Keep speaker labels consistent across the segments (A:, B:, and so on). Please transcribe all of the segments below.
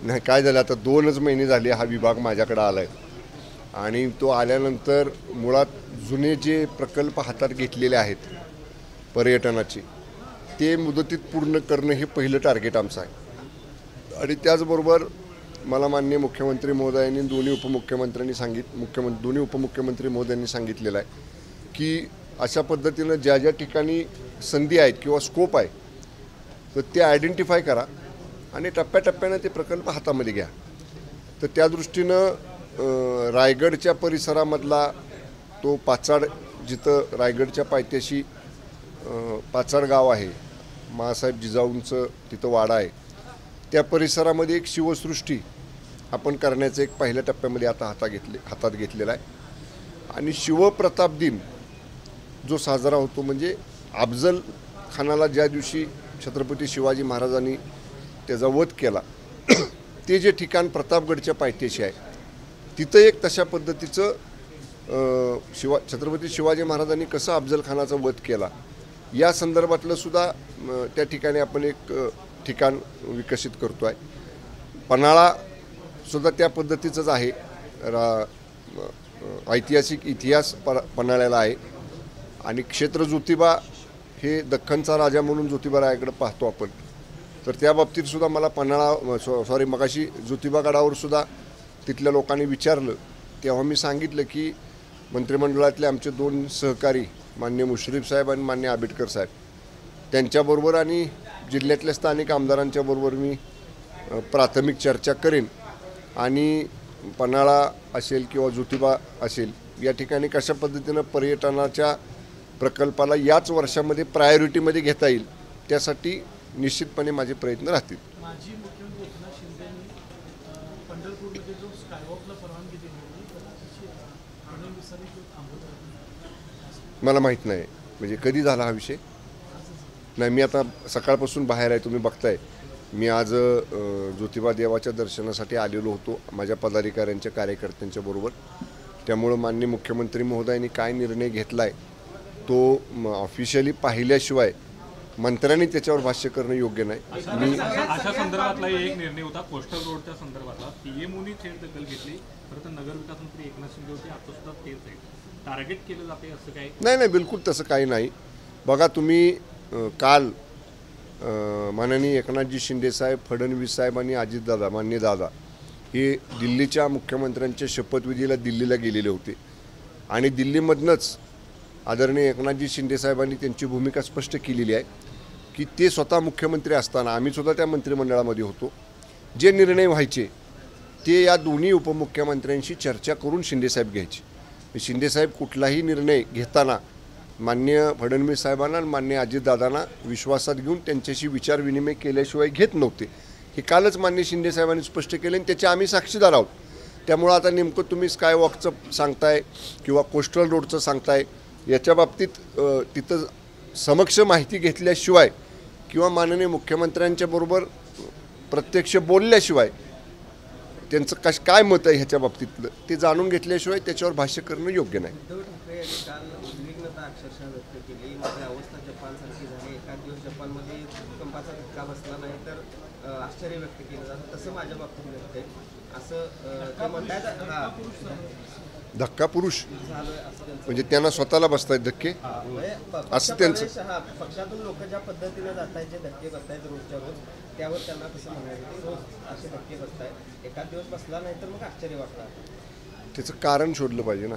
A: नाही, काय झालं आता 2च महिने झाले हा विभाग माझ्याकडे आला आहे आणि तो आल्यानंतर मुळात जुने जे प्रकल्प हातात घेतलेले आहेत पर्यटनाचे ते मुदतीत पूर्ण करणं हे पहिलं टार्गेट आमचं आहे. आणि त्याचबरोबर मला माननीय मुख्यमंत्री महोदयांनी दोन्ही उपमुख्यमंत्री महोदयांनी सांगितलेलं आहे की अशा पद्धतीनं ज्या ज्या ठिकाणी संधी आहेत किंवा स्कोप आहे तर ते आयडेंटिफाय करा आणि टप्प्याटप्प्यानं ते प्रकल्प हातामध्ये घ्या. तर त्या दृष्टीनं रायगडच्या परिसरामधला तो पाचाड, जिथं रायगडच्या पायथ्याशी पाचाड गाव आहे, माँसाहेब जिजाऊंचं तिथं वाडा आहे, त्या परिसरामध्ये एक शिवसृष्टी आपण करण्याचं एक पहिल्या टप्प्यामध्ये आता हातात घेतलेला आहे. आणि शिवप्रताप दिन जो साजरा होतो म्हणजे अफजल खानाला ज्या दिवशी छत्रपती शिवाजी महाराजांनी त्याचा वध केला ते जे ठिकाण प्रतापगडच्या पायथ्याशी आहे तिथं एक तशा पद्धतीचं छत्रपती शिवाजी महाराजांनी कसं अफजल खानाचा वध केला या संदर्भातलं सुद्धा त्या ठिकाणी आपण एक ठिकाण विकसित करतो आहे. पन्हाळासुद्धा त्या पद्धतीचंच आहे. ऐतिहासिक इतिहास पन्हाळ्याला आहे. आणि क्षेत्र ज्योतिबा हे दख्खनचा राजा म्हणून ज्योतिबा रायाकडे पाहतो आपण. तर त्या बाबतीत सुद्धा मला मगाशी ज्योतिबागडावर सुद्धा तिथल्या लोकांनी विचारलं तेव्हा मी सांगितलं की मंत्रिमंडळातले आमचे 2 सहकारी माननीय मुश्रीफ साहेब आणि माननीय आंबेडकर साहेब त्यांच्याबरोबर आणि जिल्ह्यातल्या स्थानिक आमदारांच्या बरोबर मी प्राथमिक चर्चा करेन आणि पन्हाळा असेल किंवा ज्योतिबा असेल या ठिकाणी कशा पद्धतीनं पर्यटनाच्या प्रकल्पाला याच वर्षामध्ये प्रायोरिटीमध्ये घेता येईल त्यासाठी निश्चितपणे माझे प्रयत्न राहतील.
B: माजी मुख्यमंत्री एकनाथ शिंदेंनी पंढरपूरमध्ये जो स्कायवॉकला परवानगी दिली
A: मला माहीत नाही म्हणजे कधी झाला हा विषय. नाही, मी आता सकाळपासून बाहेर आहे, तुम्ही बघताय. मी आज ज्योतिबा देवाच्या दर्शनासाठी आलेलो होतो माझ्या पदाधिकाऱ्यांच्या कार्यकर्त्यांच्या बरोबर. त्यामुळं माननीय मुख्यमंत्री महोदयांनी काय निर्णय घेतला आहे तो ऑफिशियली पाहिल्याशिवाय मंत्र्यांनी त्याच्यावर भाष्य करणं योग्य नाही.
C: मी अशा संदर्भातला एक निर्णय होता कोस्टल रोडच्या संदर्भातला पीएमओनी थेट दखल घेतली. खरं तर नगरविकास मंत्री एकनाथ शिंदे होते, आता सुद्धा तेच आहे. टार्गेट केलं जाते असं काही
A: नाही, बिलकुल तसं काही नाही. बघा तुम्ही काल माननीय एकनाथजी शिंदेसाहेब, फडणवीस साहेब आणि अजितदादा मान्य दादा हे दिल्लीच्या मुख्यमंत्र्यांच्या शपथविधीला दिल्लीला गेलेले होते आणि दिल्लीमधनंच आदरणीय एकनाथजी शिंदेसाहेबांनी त्यांची भूमिका स्पष्ट केलेली आहे की ते स्वतः मुख्यमंत्री असताना आम्हीसुद्धा त्या मंत्रिमंडळामध्ये होतो. जे निर्णय व्हायचे ते या दोन्ही उपमुख्यमंत्र्यांशी चर्चा करून शिंदेसाहेब घ्यायचे. शिंदेसाहेब कुठलाही निर्णय घेताना माननीय फडणवीस साहेबांना आणि माननीय अजितदादांना विश्वासात घेऊन त्यांच्याशी विचारविनिमय केल्याशिवाय घेत नव्हते. हे कालच माननीय शिंदेसाहेबांनी स्पष्ट केले आणि त्याचे आम्ही साक्षीदार आहोत. त्यामुळं आता नेमकं तुम्ही स्कायवॉकचं सांगताय किंवा कोस्टल रोडचं सांगताय याच्या बाबतीत तिथं समक्ष माहिती घेतल्याशिवाय किंवा माननीय मुख्यमंत्र्यांच्या बरोबर प्रत्यक्ष बोलल्याशिवाय त्यांचं काय मत आहे ह्याच्या बाबतीतलं ते जाणून घेतल्याशिवाय त्याच्यावर भाष्य करणं योग्य नाही.
D: अक्षरशः व्यक्त केली. माझी अवस्था जपानसारखी झाली. एखाद दिवस जपानमध्ये भूकंपाचा धक्का बसला नाही तर आश्चर्य व्यक्त केलं जातं. तसं माझ्या बाबतीत व्यक्त आहे. असं ते म्हणतात
A: धक्का पुरुष म्हणजे त्यांना स्वतःला बसतायत धक्के असं त्यांचं
D: पक्षातून लोक ज्या पद्धतीने जात आहेत, जे धक्के बसतायत रोजच्या रोज, त्यावर त्यांना कसं म्हणायचं रोज असे धक्के बसतायत. एखाद दिवस बसला नाही तर मग आश्चर्य वाटतं.
A: त्याचं कारण शोधलं पाहिजे ना.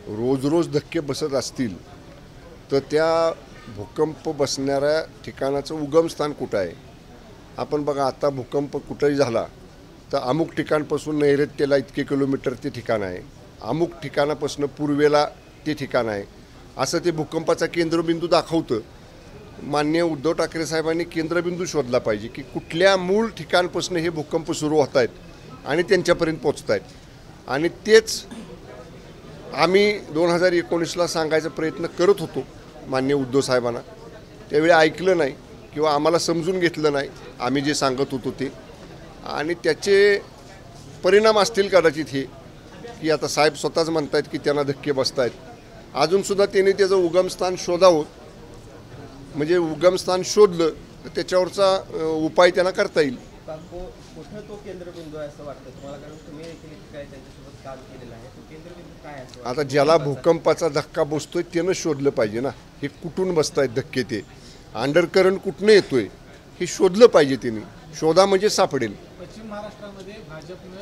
A: रोज रोज धक्के बसत असतील तर त्या भूकंप बसणाऱ्या ठिकाणाचं उगमस्थान कुठं आहे. आपण बघा आता भूकंप कुठंही झाला तर अमुक ठिकाणपासून नैऋत्येला इतके किलोमीटर ते ठिकाण आहे, अमुक ठिकाणापासून पूर्वेला ते ठिकाण आहे, असं ते भूकंपाचा केंद्रबिंदू दाखवतं. माननीय उद्धव ठाकरे साहेबांनी केंद्रबिंदू शोधला पाहिजे की कुठल्या मूळ ठिकाणपासून हे भूकंप सुरू होत आहेत आणि त्यांच्यापर्यंत पोचत आहेत. आणि तेच आम्ही 2019ला सांगायचा प्रयत्न करत होतो माननीय उद्धव साहेबांना. त्यावेळी ऐकलं नाही किंवा आम्हाला समजून घेतलं नाही आम्ही जे सांगत होतो ते. आणि त्याचे परिणाम असतील कदाचित हे की आता साहेब स्वतःच म्हणत आहेत की त्यांना धक्के बसत आहेत. अजूनसुद्धा त्यांनी त्याचं उगमस्थान शोधावं. म्हणजे उगमस्थान शोधलं तर त्याच्यावरचा उपाय त्यांना करता येईल.
D: कुठं तो केंद्रबिंदू आहे असं वाटतं तुम्हाला, कारण तुम्ही देखील काय त्यांच्यासोबत काम केलेलं आहे, तो केंद्रबिंदू काय आहे असं वाटतं?
A: आता ज्याला भूकंपाचा धक्का बसतोय त्यानं शोधलं पाहिजे ना. हे कुठून बसतायत धक्के, ते अंडरकरंट कुठनं येतोय हे शोधलं पाहिजे त्यांनी. शोधा म्हणजे सापडेल.
B: पश्चिम महाराष्ट्रामध्ये भाजपनं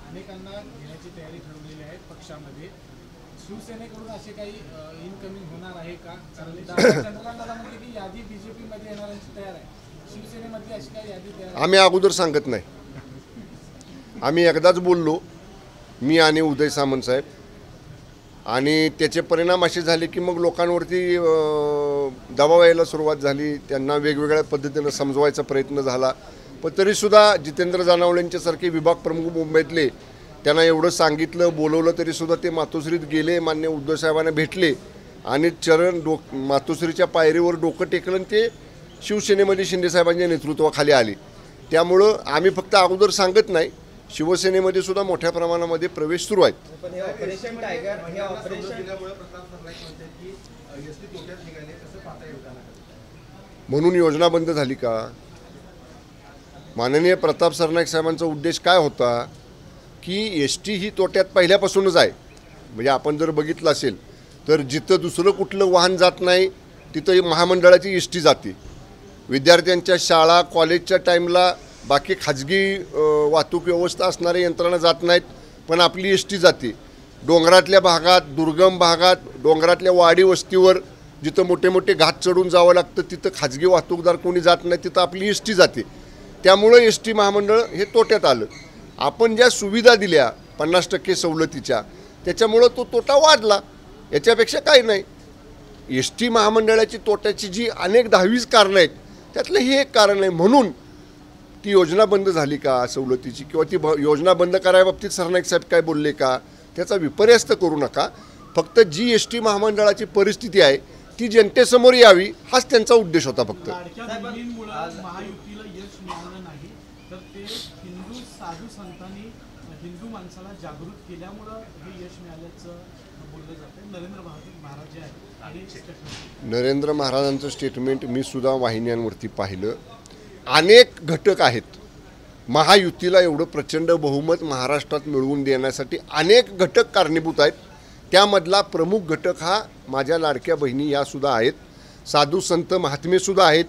B: अनेकांना घेण्याची तयारी ठरवलेली आहे पक्षामध्ये. शिवसेनेकडून असे काही इनकमिंग होणार आहे का? चंद्रकांत दादा म्हणते की यादी बीजेपी मध्ये येणाऱ्यांची तयार आहे, शिवसेनेमध्ये अशी काही यादी तयार आहे?
A: आम्ही अगोदर सांगत नाही. आम्ही एकदाच बोललो, मी आणि उदय सामंत साहेब, आणि त्याचे परिणाम असे झाले की मग लोकांवरती दबाव यायला सुरुवात झाली. त्यांना वेगवेगळ्या पद्धतीनं समजवायचा प्रयत्न झाला. पण तरीसुद्धा जितेंद्र जानावळेंच्यासारखे विभाग प्रमुख मुंबईतले, त्यांना एवढं सांगितलं बोलवलं तरीसुद्धा ते मातोश्रीत गेले, मान्य उद्धव साहेबांना भेटले आणि मातोश्रीच्या पायरीवर डोकं टेकलं आणि ते शिवसेनेमध्ये शिंदेसाहेबांच्या नेतृत्वाखाली आले. त्यामुळं आम्ही फक्त अगोदर सांगत नाही, शिवसेनेमध्ये सुद्धा मोठ्या प्रमाणामध्ये प्रवेश सुरू आहेत.
D: पण हे ऑपरेशन टायगर, हे ऑपरेशन
A: म्हणून योजना बंद झाली का? माननीय प्रताप सरनाईक साहेबांचा उद्देश काय होता की एस टी ही तोट्यात पहिल्यापासूनच आहे. म्हणजे आपण जर बघितलं असेल तर जिथं दुसरं कुठलं वाहन जात नाही तिथं महामंडळाची एस टी जाते. विद्यार्थ्यांच्या शाळा कॉलेजच्या टाईमला बाकी खाजगी वाहतूक व्यवस्था असणाऱ्या यंत्रणा जात नाहीत, पण आपली एस टी जाते. डोंगरातल्या भागात, दुर्गम भागात, डोंगरातल्या वाडी वस्तीवर जिथं मोठे मोठे घाट चढून जावं लागतं तिथं खाजगी वाहतूकदार कोणी जात नाही, तिथं आपली एस टी जाते. त्यामुळं एस टी महामंडळ हे तोट्यात आलं. आपण ज्या सुविधा दिल्या 50% सवलतीच्या, त्याच्यामुळं तो तोटा वाढला. याच्यापेक्षा काही नाही. एस टी महामंडळाची तोट्याची जी अनेक 10-20 कारणं आहेत त्यातलं हे एक कारण आहे. म्हणून ती योजना बंद झाली का सवलतीची, किंवा ती योजना बंद करायबाबतीत सरनाईक साहेब काय बोलले का, त्याचा विपर्यास्त करू नका. फक्त जी एस टी महामंडळाची परिस्थिती आहे ती जनतेसमोर यावी हाच त्यांचा उद्देश होता फक्त.
B: लाडक्या बहिणींमुळं महायुतीला यश मिळालं नाही, तर ते हिंदू साधू संतांनी हिंदू माणसाला जागृत केल्यामुळं हे यश मिळाल्याचं बोललं जातं. नरेंद्र महाराज जे आहेत आणि स्टेटमेंट,
A: नरेंद्र महाराजांचं स्टेटमेंट मी सुद्धा वाहिन्यांवरती पाहिलं. अनेक घटक आहेत महायुतीला एवढं प्रचंड बहुमत महाराष्ट्रात मिळवून देण्यासाठी, अनेक घटक कारणीभूत आहेत. त्यामधला प्रमुख घटक हा माझ्या लाडक्या बहिणी यासुद्धा आहेत. साधू संत महात्मेसुद्धा आहेत,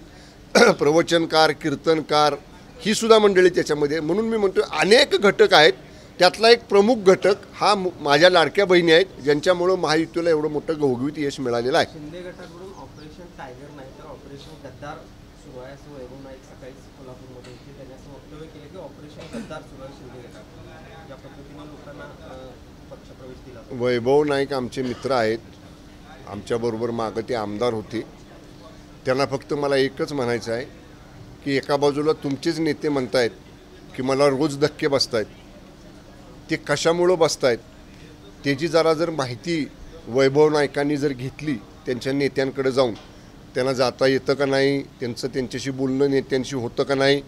A: प्रवचनकार कीर्तनकार ही सुद्धा मंडळी त्याच्यामध्ये. म्हणून मी म्हणतो अनेक घटक आहेत. त्यातला एक प्रमुख घटक हा माझ्या लाडक्या बहिणी आहेत, ज्यांच्यामुळं महायुतीला एवढं मोठं घवघवीत यश मिळालेलं आहे.
D: शिंदे गटाकडून ऑपरेशन टायगर नाही तर ऑपरेशन गद्दार सुरू आहे असं वैभव नाईक सकाळी कोल्हापूरमध्ये होते. त्यांनी असं वक्तव्य केलं की ऑपरेशन गद्दार सुरू आहे शिंदे गटात, ज्या पद्धतीने लोकांना पक्षप्रवेश दिला.
A: वैभव नाईक आमचे मित्र आहेत, आमच्याबरोबर मागं ते आमदार होते. त्यांना फक्त मला एकच म्हणायचं आहे की एका बाजूला तुमचेच नेते म्हणतायत की मला रोज धक्के बसतायत, ते कशामुळं बसतायत त्याची जर माहिती वैभव नाईकांनी जर घेतली त्यांच्या नेत्यांकडे जाऊन, त्यांना जाता येतं का नाही, त्यांच्याशी बोलणं नेत्यांशी होतं का नाही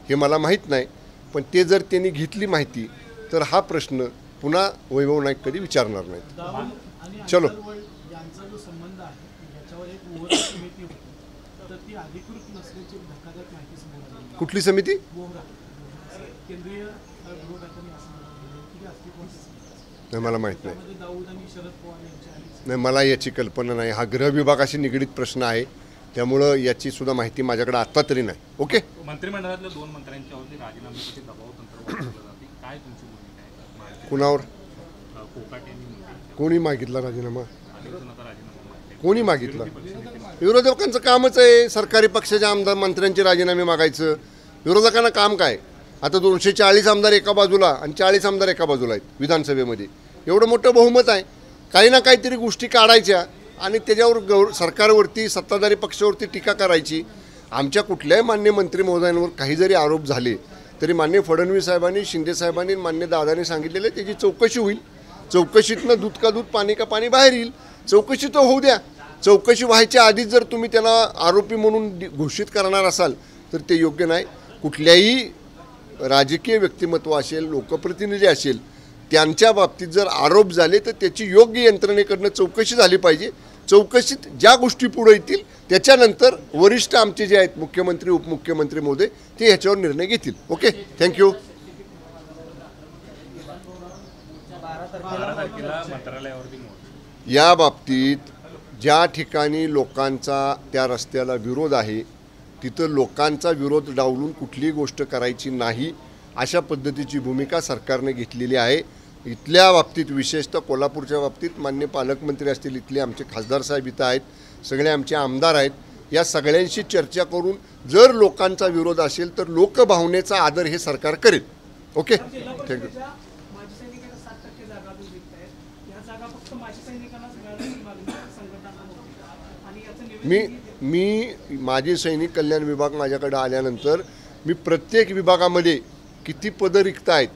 A: हे मला माहीत नाही. पण ते जर त्यांनी घेतली माहिती तर हा प्रश्न पुन्हा वैभव नाईक कधी विचारणार नाहीत. चलो,
B: यांचा जो संबंध आहे याच्यावर एक वोहरा समिती होती, तर ती अधिकृत नसल्याची धक्कादायक माहिती समोर आली.
A: कुठली समिती?
B: वोहरा केंद्रीय गृह खात्याने असं की अस्तित्वात
A: नाही, मला माहीत नाही.
B: त्यामध्ये दाऊद आणि शरद पवार यांच्या
A: नाही, मला याची कल्पना नाही. हा गृह विभागाशी निगडीत प्रश्न आहे, त्यामुळं याची सुद्धा माहिती माझ्याकडे आत्ता तरी नाही. ओके.
C: मंत्रिमंडळातल्या 2 मंत्र्यांच्यावरती राजीनाम्यासाठी दबाव तंत्र वापरलं जाते, काय तुमची भूमिका आहे?
A: कुणावर?
C: कोकाटे यांनी मंत्री
A: कोणी मागितला राजीनामा?
C: अनेक जण आता राजीनामा मागतायत.
A: कोणी मागितला? विरोधकांचं कामच आहे सरकारी पक्षाच्या आमदार मंत्र्यांचे राजीनामे मागायचं. विरोधकांना काम काय? आता 240 आमदार एका बाजूला आणि 40 आमदार एका बाजूला आहेत विधानसभेमध्ये. एवढं मोठं बहुमत आहे. काही ना काहीतरी गोष्टी काढायच्या आणि त्याच्यावर सरकारवरती, सत्ताधारी पक्षावरती टीका करायची. आमच्या कुठल्याही मान्य मंत्री महोदयांवर काही जरी आरोप झाले तरी मान्य फडणवीस साहेबांनी, शिंदे साहेबांनी, मान्य दादांनी सांगितलेलं त्याची चौकशी होईल. चौकशीतनं दूध का दूध पाणी का पाणी बाहेर येईल. चौकशी तर होऊ द्या. चौकशी व्हायच्या आधीच जर तुम्ही त्याला आरोपी म्हणून घोषित करणार असाल तर ते योग्य नाही. कुठल्याही राजकीय व्यक्तिमत्व असेल, लोकप्रतिनिधी असेल, त्यांच्या बाबतीत जर आरोप झाले तर त्याची योग्य यंत्रणेकडनं चौकशी झाली पाहिजे. चौकशीत ज्या गोष्टी पुढे येतील त्याच्यानंतर वरिष्ठ आमचे जे आहेत मुख्यमंत्री उपमुख्यमंत्री महोदय ते ह्याच्यावर निर्णय घेतील. Okay, thank you.
C: 12 तारखेला मंत्रालयावरती मोर्चा.
A: या बाबतीत ज्या ठिकाणी लोकांचा त्या रस्त्याला विरोध आहे तिथं लोकांचा विरोध डावलून कुठलीही गोष्ट करायची नाही अशा पद्धतीची भूमिका सरकारने घेतलेली आहे. इथल्या बाबतीत विशेषतः कोल्हापूरच्या बाबतीत माननीय पालकमंत्री असतील, इथले आमचे खासदार साहेब इथं आहेत, सगळे आमचे आमदार आहेत, या सगळ्यांशी चर्चा करून जर लोकांचा विरोध असेल तर लोकभावनेचा आदर हे सरकार करेल. Okay, thank you. मी माजी सैनिक कल्याण विभाग माझ्याकडे आल्यानंतर मी प्रत्येक विभागामध्ये किती पदं रिक्त आहेत,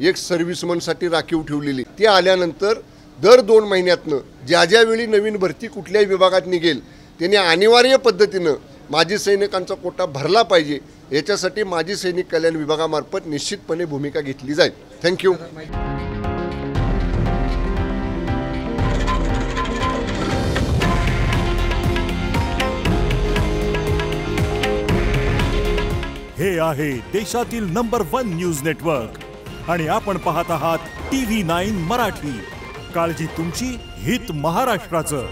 A: एक सर्व्हिसमनसाठी राखीव ठेवलेली, ती आल्यानंतर दर 2 महिन्यातनं ज्यावेळी नवीन भरती कुठल्याही विभागात निघेल त्यांनी अनिवार्य पद्धतीनं माजी सैनिकांचा कोटा भरला पाहिजे, याच्यासाठी माजी सैनिक कल्याण विभागामार्फत निश्चितपणे भूमिका घेतली जाईल. थँक्यू.
E: हे आहे देशातील नंबर 1 न्यूज नेटवर्क आणि आपण पाहत आहात TV9 मराठी. काळजी तुमची, हित महाराष्ट्राचं.